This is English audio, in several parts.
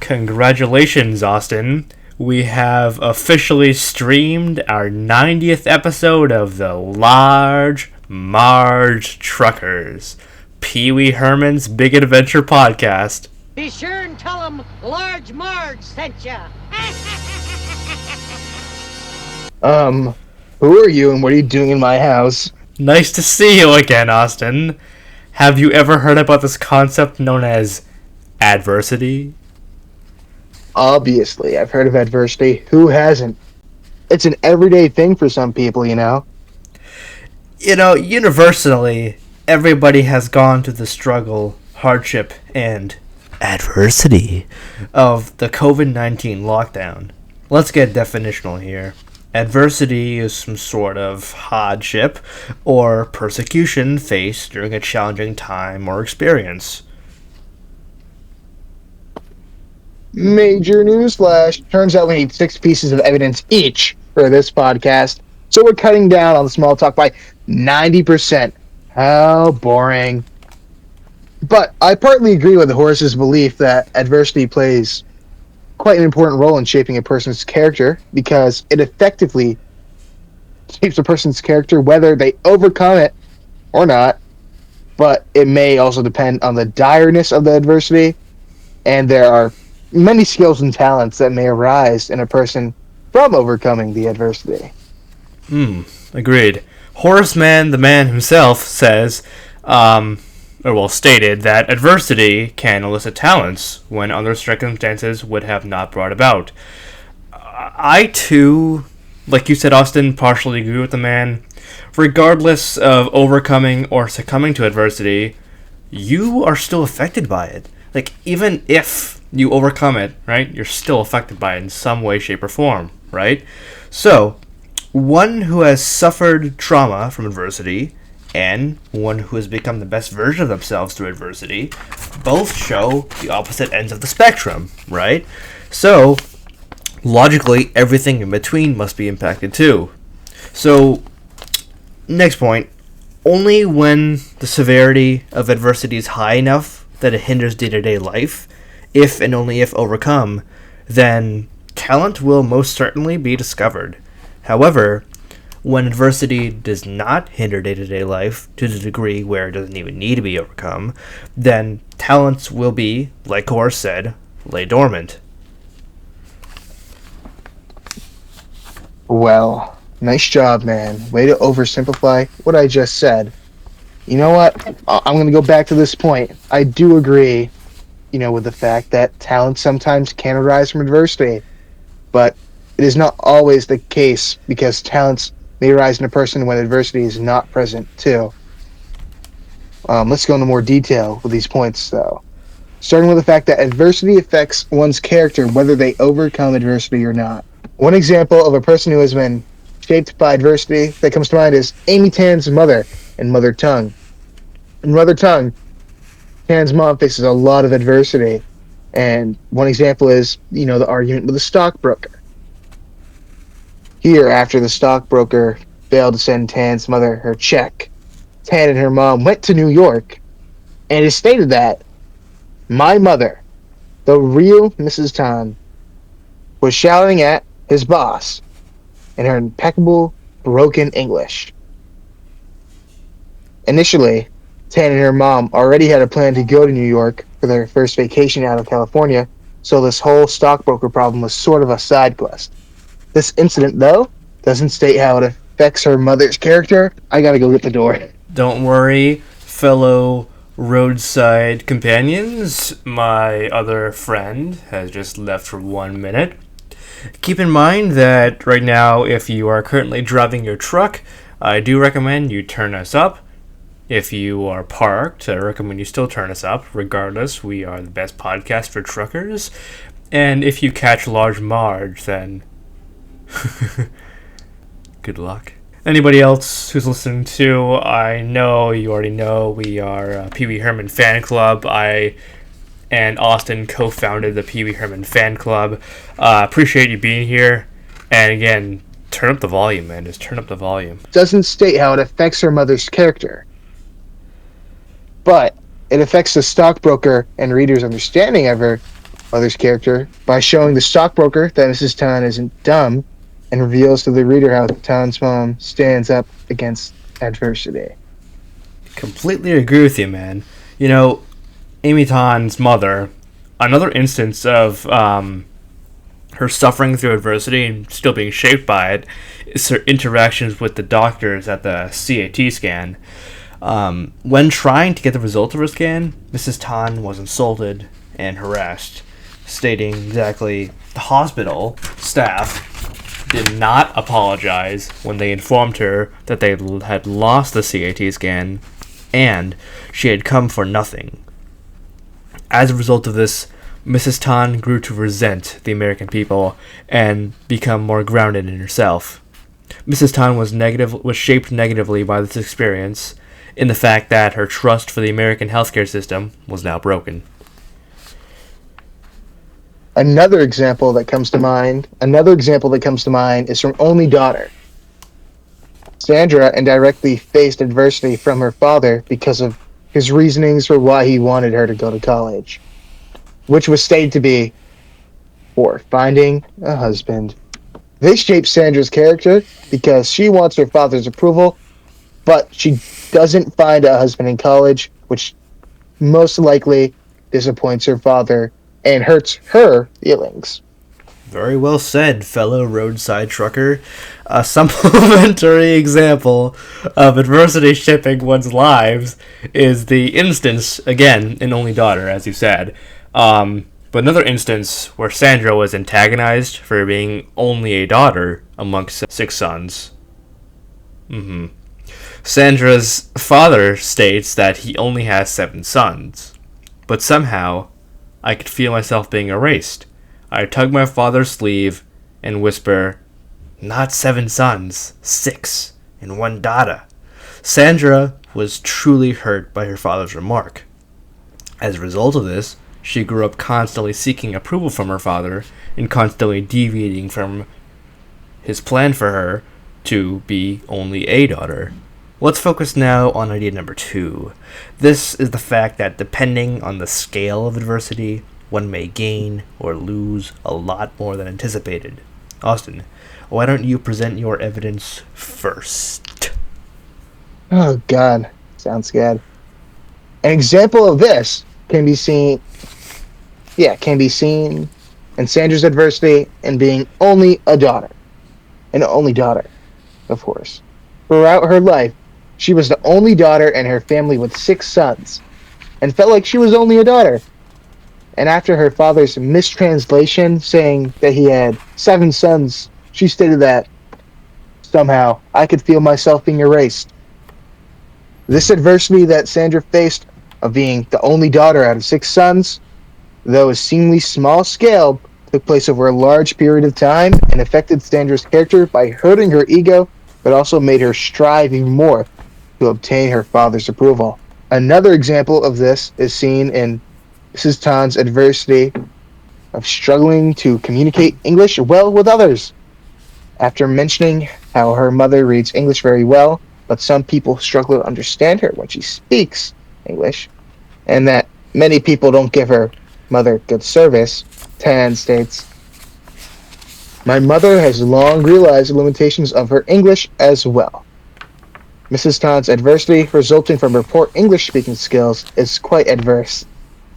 Congratulations, Austin. We have officially streamed our 90th episode of the Large Marge Truckers, Pee Wee Herman's Big Adventure podcast. Be sure and tell them Large Marge sent ya. Who are you and what are you doing in my house? Nice to see you again, Austin. Have you ever heard about this concept known as adversity? Obviously, I've heard of adversity. Who hasn't? It's an everyday thing for some people, you know? Universally, everybody has gone through the struggle, hardship, and adversity of the COVID-19 lockdown. Let's get definitional here. Adversity is some sort of hardship or persecution faced during a challenging time or experience. Major newsflash. Turns out we need 6 pieces of evidence each for this podcast. So we're cutting down on the small talk by 90%. How boring. But I partly agree with Horace's belief that adversity plays quite an important role in shaping a person's character because it effectively shapes a person's character whether they overcome it or not. But it may also depend on the direness of the adversity, and there are many skills and talents that may arise in a person from overcoming the adversity. Agreed. Horace Mann, the man himself, says, stated that adversity can elicit talents when other circumstances would have not brought about. I, too, like you said, Austin, partially agree with the man. Regardless of overcoming or succumbing to adversity, you are still affected by it. Like, even if you overcome it, right, you're still affected by it in some way, shape, or form, right? So, one who has suffered trauma from adversity and one who has become the best version of themselves through adversity both show the opposite ends of the spectrum, right? So, logically, everything in between must be impacted too. So, next point, only when the severity of adversity is high enough that it hinders day-to-day life, if and only if overcome, then talent will most certainly be discovered. However, when adversity does not hinder day-to-day life to the degree where it doesn't even need to be overcome, then talents will be, like Horace said, lay dormant. Well, nice job, man. Way to oversimplify what I just said. You know what? I'm going to go back to this point. I do agree, with the fact that talent sometimes can arise from adversity, but it is not always the case because talents may arise in a person when adversity is not present, too. Let's go into more detail with these points, though. Starting with the fact that adversity affects one's character whether they overcome adversity or not. One example of a person who has been shaped by adversity that comes to mind is Amy Tan's mother in Mother Tongue. In Mother Tongue, Tan's mom faces a lot of adversity, and one example is, the argument with the stockbroker. Here, after the stockbroker failed to send Tan's mother her check, Tan and her mom went to New York, and it is stated that my mother, the real Mrs. Tan, was shouting at his boss in her impeccable, broken English. Initially, Tan and her mom already had a plan to go to New York for their first vacation out of California, so this whole stockbroker problem was sort of a side quest. This incident, though, doesn't state how it affects her mother's character. I gotta go get the door. Don't worry, fellow roadside companions. My other friend has just left for 1 minute. Keep in mind that right now, if you are currently driving your truck, I do recommend you turn us up. If you are parked, I recommend you still turn us up. Regardless, we are the best podcast for truckers. And if you catch Large Marge, then good luck. Anybody else who's listening to, I know you already know we are a Pee Wee Herman fan club. I and Austin co-founded the Pee Wee Herman fan club. Appreciate you being here. And again, turn up the volume, man. Just turn up the volume. Doesn't state how it affects her mother's character, but it affects the stockbroker and reader's understanding of her mother's character by showing the stockbroker that Mrs. Tan isn't dumb and reveals to the reader how Tan's mom stands up against adversity. Completely agree with you, man. You know, Amy Tan's mother, another instance of her suffering through adversity and still being shaped by it, is her interactions with the doctors at the CAT scan. When trying to get the result of her scan, Mrs. Tan was insulted and harassed, stating exactly the hospital staff did not apologize when they informed her that they had lost the CAT scan and she had come for nothing. As a result of this, Mrs. Tan grew to resent the American people and become more grounded in herself. Mrs. Tan was shaped negatively by this experience in the fact that her trust for the American healthcare system was now broken. Another example that comes to mind is from Only Daughter. Sandra indirectly faced adversity from her father because of his reasonings for why he wanted her to go to college, which was stated to be for finding a husband. This shapes Sandra's character because she wants her father's approval, but she doesn't find a husband in college, which most likely disappoints her father and hurts her feelings. Very well said, fellow roadside trucker. A supplementary example of adversity shaping one's lives is the instance, again, in Only Daughter, as you said. But another instance where Sandra was antagonized for being only a daughter amongst 6 sons. Sandra's father states that he only has 7 sons, but somehow I could feel myself being erased. I tug my father's sleeve and whisper, "Not 7 sons, 6, and 1 daughter." Sandra was truly hurt by her father's remark. As a result of this, she grew up constantly seeking approval from her father and constantly deviating from his plan for her to be only a daughter. Let's focus now on idea number 2. This is the fact that depending on the scale of adversity, one may gain or lose a lot more than anticipated. Austin, why don't you present your evidence first? Oh God, sounds good. An example of this can be seen in Sandra's adversity and being only a daughter. An only daughter, of course. Throughout her life, she was the only daughter in her family with 6 sons, and felt like she was only a daughter. And after her father's mistranslation saying that he had 7 sons, she stated that, somehow, I could feel myself being erased. This adversity that Sandra faced of being the only daughter out of 6 sons, though a seemingly small scale, took place over a large period of time and affected Sandra's character by hurting her ego, but also made her strive even more to obtain her father's approval. Another example of this is seen in Mrs. Tan's adversity of struggling to communicate English well with others. After mentioning how her mother reads English very well, but some people struggle to understand her when she speaks English, and that many people don't give her mother good service, Tan states, "My mother has long realized the limitations of her English as well." Mrs. Tan's adversity resulting from her poor English speaking skills is quite adverse,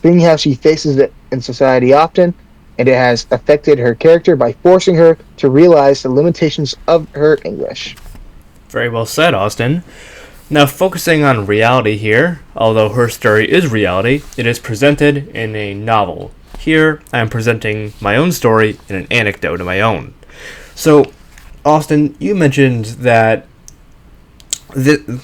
being how she faces it in society often, and it has affected her character by forcing her to realize the limitations of her English. Very well said, Austin. Now, focusing on reality here, although her story is reality, it is presented in a novel. Here, I am presenting my own story in an anecdote of my own. So, Austin, you mentioned that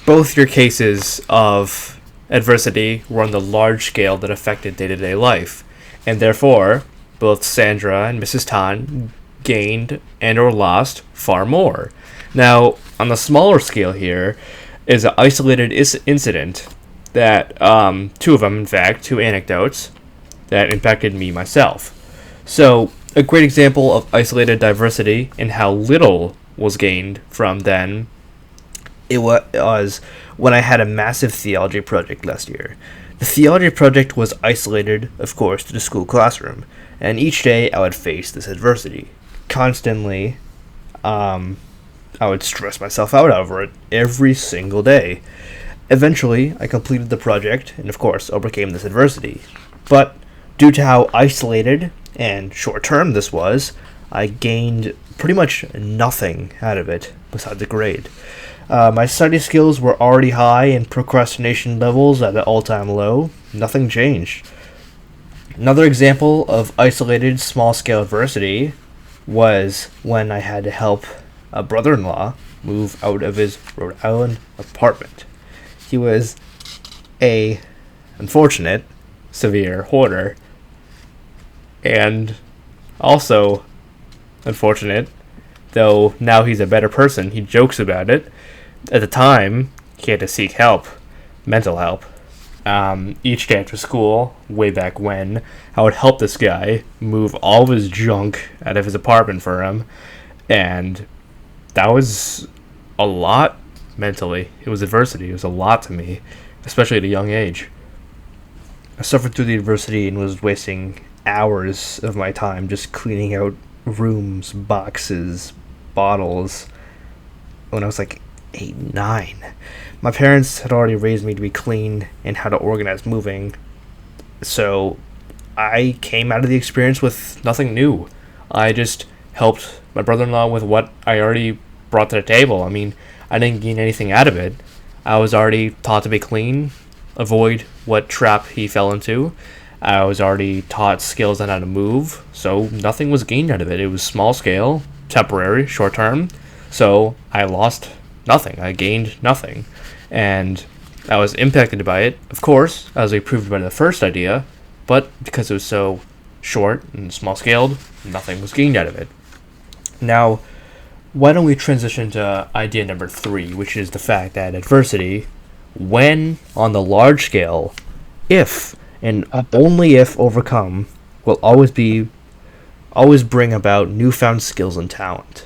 both your cases of adversity were on the large scale that affected day-to-day life, and therefore, both Sandra and Mrs. Tan gained and or lost far more. Now, on the smaller scale here is an isolated incident that, 2 of them, in fact, 2 anecdotes, that impacted me myself. So, a great example of isolated diversity and how little was gained from then, it was when I had a massive theology project last year. The theology project was isolated, of course, to the school classroom, and each day I would face this adversity. Constantly, I would stress myself out over it every single day. Eventually, I completed the project and, of course, overcame this adversity. But due to how isolated and short term this was, I gained pretty much nothing out of it besides a grade. My study skills were already high and procrastination levels at an all-time low. Nothing changed. Another example of isolated small-scale adversity was when I had to help a brother-in-law move out of his Rhode Island apartment. He was a unfortunate, severe hoarder, and also unfortunate, though now he's a better person. He jokes about it. At the time, he had to seek help, mental help. Each day after school, way back when, I would help this guy move all of his junk out of his apartment for him, and that was a lot mentally. It was adversity. It was a lot to me, especially at a young age. I suffered through the adversity and was wasting hours of my time just cleaning out rooms, boxes, bottles when I was like 8, 9. My parents had already raised me to be clean and how to organize moving, so I came out of the experience with nothing new. I just helped my brother-in-law with what I already brought to the table. I mean, I didn't gain anything out of it. I was already taught to be clean, avoid what trap he fell into. I was already taught skills on how to move, so nothing was gained out of it. It was small scale, temporary, short term, so I lost nothing. I gained nothing. And I was impacted by it, of course, as we proved by the first idea, but because it was so short and small scaled, nothing was gained out of it. Now, why don't we transition to idea number 3, which is the fact that adversity, when on the large scale, if and only if overcome, will always bring about newfound skills and talent.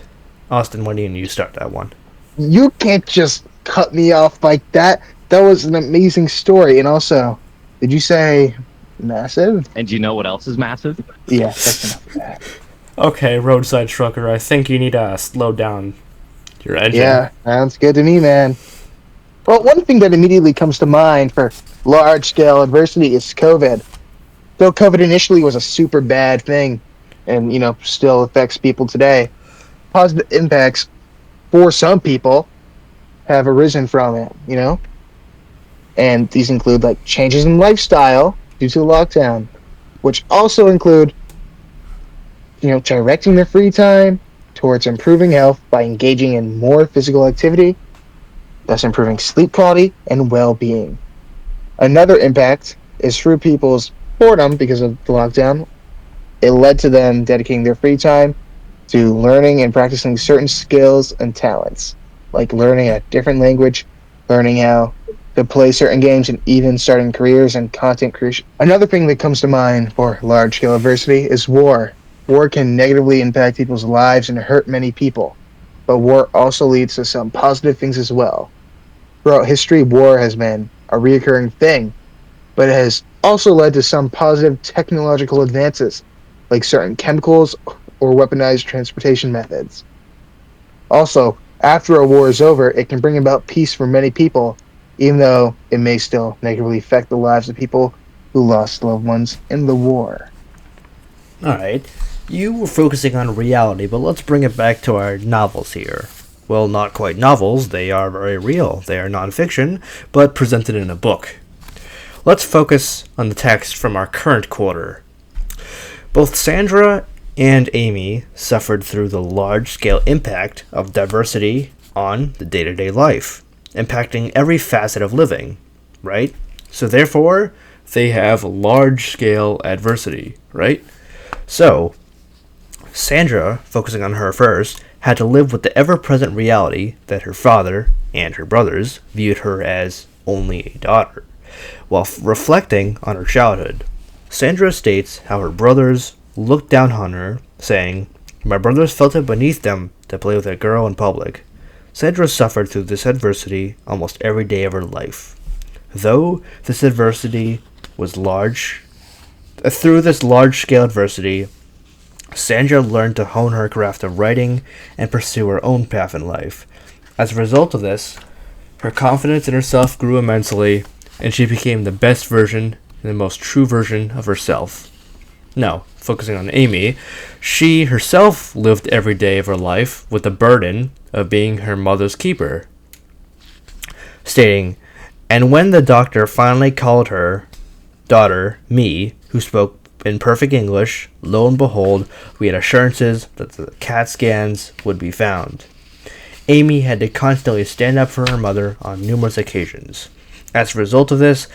Austin, why don't you start that one? You can't just cut me off like that. That was an amazing story. And also, did you say massive? And do you know what else is massive? Yes, that's enough of that. Okay, roadside trucker, I think you need to slow down your engine. Yeah, sounds good to me, man. Well, one thing that immediately comes to mind for large-scale adversity is COVID. Though COVID initially was a super bad thing, and, still affects people today, positive impacts for some people have arisen from it, And these include, changes in lifestyle due to the lockdown, which also include, directing their free time towards improving health by engaging in more physical activity, thus improving sleep quality and well-being. Another impact is through people's boredom because of the lockdown. It led to them dedicating their free time to learning and practicing certain skills and talents, like learning a different language, learning how to play certain games, and even starting careers in content creation. Another thing that comes to mind for large-scale adversity is war. War can negatively impact people's lives and hurt many people, but war also leads to some positive things as well. Throughout history, war has been a recurring thing, but it has also led to some positive technological advances, like certain chemicals or weaponized transportation methods. Also, after a war is over, it can bring about peace for many people, even though it may still negatively affect the lives of people who lost loved ones in the war. Alright, you were focusing on reality, but let's bring it back to our novels here. Well, not quite novels, they are very real. They are non-fiction, but presented in a book. Let's focus on the text from our current quarter. Both Sandra and Amy suffered through the large-scale impact of diversity on the day-to-day life, impacting every facet of living, right? So therefore, they have large-scale adversity, right? So, Sandra, focusing on her first, had to live with the ever-present reality that her father and her brothers viewed her as only a daughter, while reflecting on her childhood. Sandra states how her brothers looked down on her, saying, "My brothers felt it beneath them to play with a girl in public." Sandra suffered through this adversity almost every day of her life. Though this adversity was large Through this large-scale adversity, Sandra learned to hone her craft of writing and pursue her own path in life. As a result of this, her confidence in herself grew immensely, and she became the best version and the most true version of herself. Now, focusing on Amy, she herself lived every day of her life with the burden of being her mother's keeper, stating, "And when the doctor finally called her daughter, me, who spoke in perfect English, lo and behold, we had assurances that the CAT scans would be found." Amy had to constantly stand up for her mother on numerous occasions. As a result of this,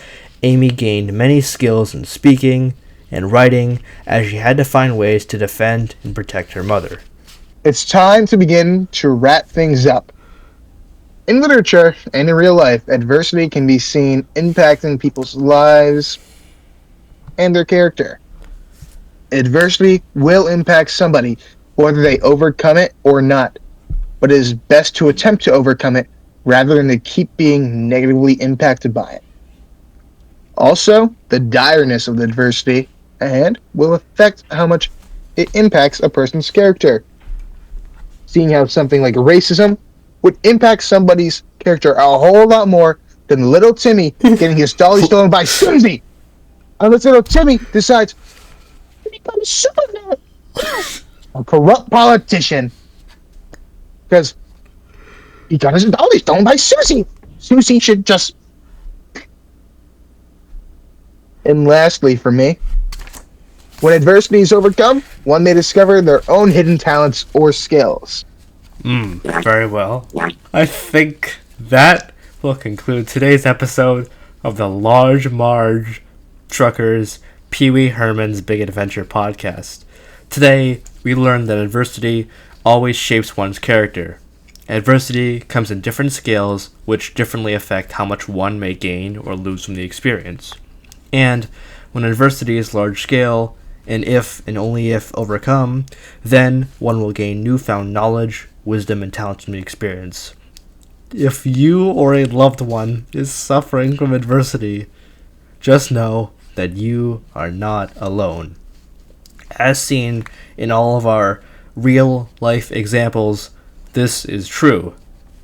Amy gained many skills in speaking and writing, as she had to find ways to defend and protect her mother. It's time to begin to wrap things up. In literature and in real life, adversity can be seen impacting people's lives and their character. Adversity will impact somebody, whether they overcome it or not, but it is best to attempt to overcome it rather than to keep being negatively impacted by it. Also, the direness of the adversity and will affect how much it impacts a person's character. Seeing how something like racism would impact somebody's character a whole lot more than little Timmy getting his dolly stolen by Susie. Unless little Timmy decides to become a supervillain, a corrupt politician, because he got his dolly stolen by Susie. Susie should just. And lastly, for me, when adversity is overcome, one may discover their own hidden talents or skills. Very well. I think that will conclude today's episode of the Large Marge Truckers Pee Wee Herman's Big Adventure podcast. Today, we learned that adversity always shapes one's character. Adversity comes in different scales, which differently affect how much one may gain or lose from the experience. And when adversity is large scale, and if and only if overcome, then one will gain newfound knowledge, wisdom, and talent from the experience. If you or a loved one is suffering from adversity, just know that you are not alone. As seen in all of our real life examples, this is true.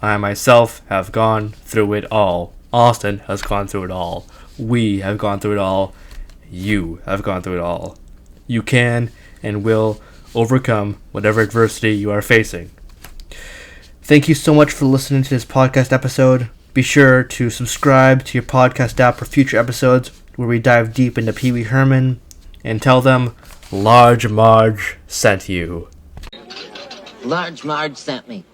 I myself have gone through it all. Austin has gone through it all. We have gone through it all. You have gone through it all. You can and will overcome whatever adversity you are facing. Thank you so much for listening to this podcast episode. Be sure to subscribe to your podcast app for future episodes where we dive deep into Pee Wee Herman and tell them Large Marge sent you. Large Marge sent me.